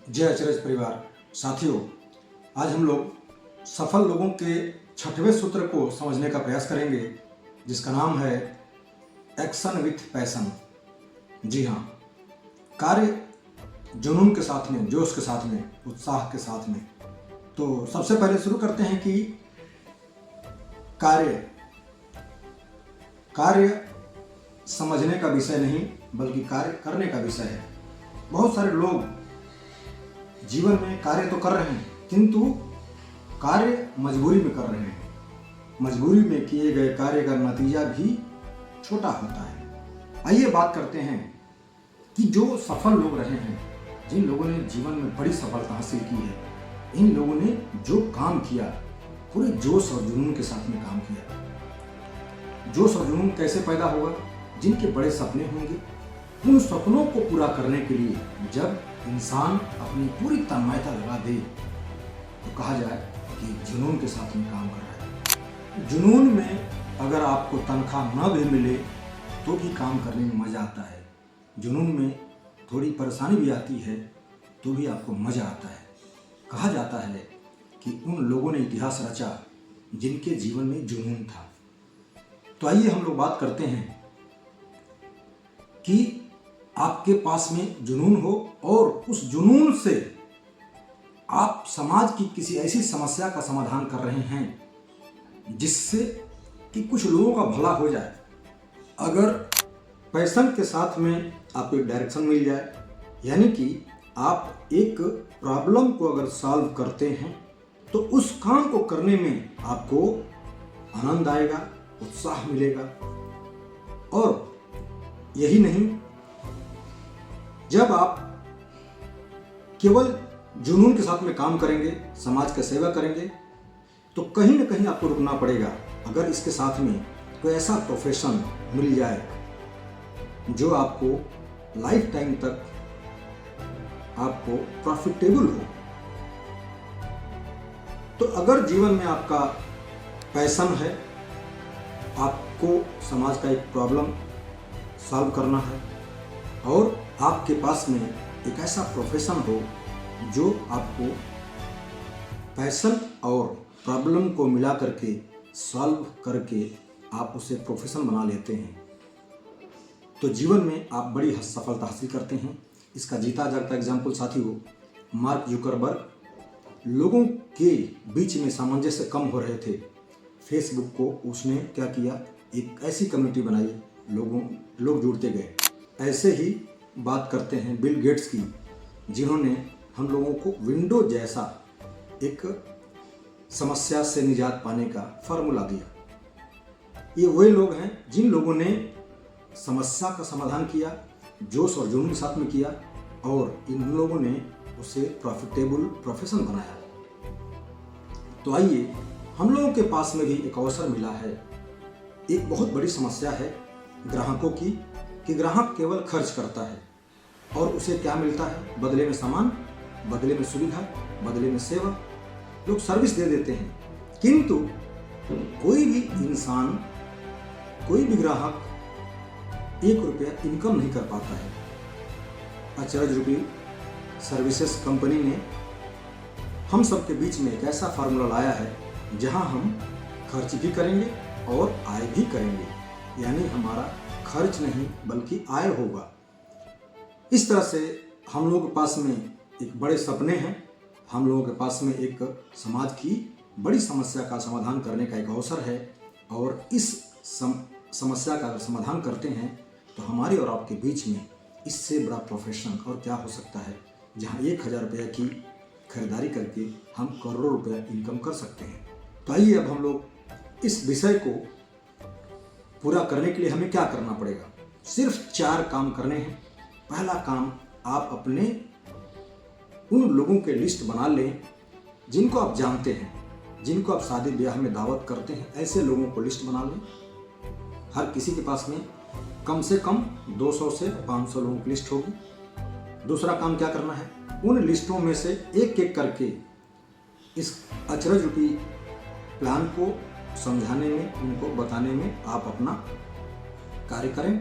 जय अचरज परिवार साथियों, आज हम लोग सफल लोगों के छठवें सूत्र को समझने का प्रयास करेंगे, जिसका नाम है एक्शन विथ पैशन। जी हाँ, कार्य जुनून के साथ में, जोश के साथ में, उत्साह के साथ में। तो सबसे पहले शुरू करते हैं कि कार्य समझने का विषय नहीं बल्कि कार्य करने का विषय है। बहुत सारे लोग जीवन में कार्य तो कर रहे हैं, किंतु कार्य मजबूरी में कर रहे हैं। मजबूरी में किए गए कार्य का नतीजा भी छोटा होता है। आइए बात करते हैं कि जो सफल लोग रहे हैं, जिन लोगों ने जीवन में बड़ी सफलता हासिल की है, इन लोगों ने जो काम किया पूरे जोश और जुनून के साथ में काम किया। जोश और जुनून कैसे पैदा होगा? जिनके बड़े सपने होंगे, उन सपनों को पूरा करने के लिए जब इंसान अपनी पूरी तन्मयता लगा दे तो कहा जाए कि जुनून के साथ में काम कर रहा है। जुनून में अगर आपको तनख्वाह न भी मिले तो भी काम करने में मज़ा आता है। जुनून में थोड़ी परेशानी भी आती है तो भी आपको मज़ा आता है। कहा जाता है कि उन लोगों ने इतिहास रचा जिनके जीवन में जुनून था। तो आइए हम लोग बात करते हैं कि आपके पास में जुनून हो और उस जुनून से आप समाज की किसी ऐसी समस्या का समाधान कर रहे हैं जिससे कि कुछ लोगों का भला हो जाए। अगर पैशन के साथ में आपको एक डायरेक्शन मिल जाए, यानी कि आप एक प्रॉब्लम को अगर सॉल्व करते हैं तो उस काम को करने में आपको आनंद आएगा, उत्साह मिलेगा। और यही नहीं, जब आप केवल जुनून के साथ में काम करेंगे, समाज की सेवा करेंगे, तो कहीं ना कहीं आपको रुकना पड़ेगा। अगर इसके साथ में कोई ऐसा प्रोफेशन मिल जाए जो आपको लाइफ टाइम तक आपको प्रॉफिटेबल हो, तो अगर जीवन में आपका पैशन है, आपको समाज का एक प्रॉब्लम सॉल्व करना है और आपके पास में एक ऐसा प्रोफेशन हो जो आपको पैशन और प्रॉब्लम को मिला करके सॉल्व करके आप उसे प्रोफेशन बना लेते हैं, तो जीवन में आप बड़ी सफलता हासिल करते हैं। इसका जीता जागता एग्जाम्पल साथियों, मार्क जुकरबर्ग लोगों के बीच में सामंजस्य कम हो रहे थे, फेसबुक को उसने क्या किया, एक ऐसी कम्युनिटी बनाई, लोग जुड़ते गए। ऐसे ही बात करते हैं बिल गेट्स की, जिन्होंने हम लोगों को विंडो जैसा एक समस्या से निजात पाने का फार्मूला दिया। ये वही लोग हैं जिन लोगों ने समस्या का समाधान किया, जोश और जुनून के साथ में किया, और इन लोगों ने उसे प्रॉफिटेबल प्रोफेशन बनाया। तो आइए, हम लोगों के पास में भी एक अवसर मिला है। एक बहुत बड़ी समस्या है ग्राहकों की कि ग्राहक केवल खर्च करता है और उसे क्या मिलता है? बदले में सामान, बदले में सुविधा, बदले में सेवा। लोग सर्विस दे देते हैं, किंतु कोई भी इंसान, कोई भी ग्राहक 1 रुपया इनकम नहीं कर पाता है। अचरज रूपी सर्विसेज कंपनी ने हम सबके बीच में एक ऐसा फार्मूला लाया है जहां हम खर्च भी करेंगे और आय भी करेंगे, यानी हमारा खर्च नहीं बल्कि आय होगा। इस तरह से हम लोगों के पास में एक बड़े सपने हैं, हम लोगों के पास में एक समाज की बड़ी समस्या का समाधान करने का एक अवसर है, और इस समस्या का अगर समाधान करते हैं तो हमारे और आपके बीच में इससे बड़ा प्रोफेशन और क्या हो सकता है, जहां 1000 रुपये की खरीदारी करके हम करोड़ों रुपया इनकम कर सकते हैं। तो आइए अब हम लोग इस विषय को पूरा करने के लिए हमें क्या करना पड़ेगा। सिर्फ 4 काम करने हैं। पहला काम, आप अपने उन लोगों के लिस्ट बना लें जिनको आप जानते हैं, जिनको आप शादी ब्याह में दावत करते हैं, ऐसे लोगों को लिस्ट बना लें। हर किसी के पास में कम से कम 200 से 500 लोगों की लिस्ट होगी। दूसरा काम क्या करना है, उन लिस्टों में से एक एक करके इस अचरज रूपी प्लान को समझाने में, उनको बताने में आप अपना कार्य करें।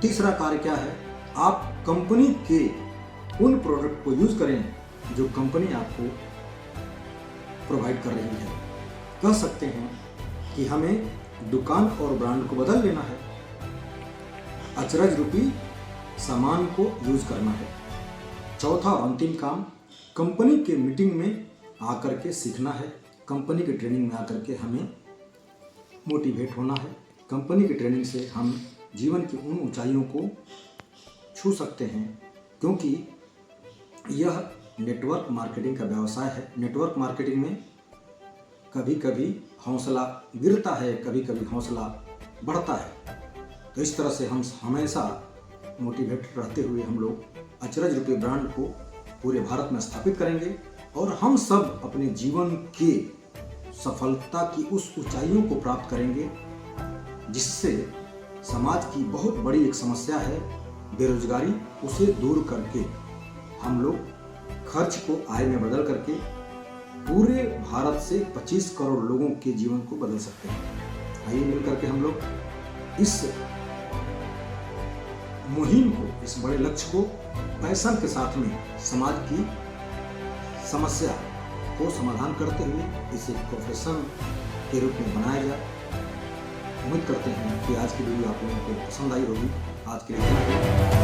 तीसरा कार्य क्या है, आप कंपनी के उन प्रोडक्ट को यूज करें जो कंपनी आपको प्रोवाइड कर रही है। कह सकते हैं कि हमें दुकान और ब्रांड को बदल लेना है, अचरज रूपी सामान को यूज करना है। चौथा और अंतिम काम, कंपनी के मीटिंग में आकर के सीखना है, कंपनी के ट्रेनिंग में आकर के हमें मोटिवेट होना है। कंपनी की ट्रेनिंग से हम जीवन की उन ऊंचाइयों को छू सकते हैं, क्योंकि यह नेटवर्क मार्केटिंग का व्यवसाय है। नेटवर्क मार्केटिंग में कभी कभी हौसला गिरता है, कभी कभी हौसला बढ़ता है। तो इस तरह से हम हमेशा मोटिवेट रहते हुए हम लोग अचरज रूपी ब्रांड को पूरे भारत में स्थापित करेंगे और हम सब अपने जीवन के सफलता की उस ऊंचाइयों को प्राप्त करेंगे, जिससे समाज की बहुत बड़ी एक समस्या है बेरोजगारी, उसे दूर करके हम लोग खर्च को आय में बदल करके पूरे भारत से 25 करोड़ लोगों के जीवन को बदल सकते हैं। आइए मिलकर के हम लोग इस मुहिम को, इस बड़े लक्ष्य को पैशन के साथ में समाज की समस्या को समाधान करते हुए इसे प्रोफेशन के रूप में बनाया जाए। उम्मीद करते हैं कि आज की वीडियो आप लोगों को पसंद आई होगी। आज के लिए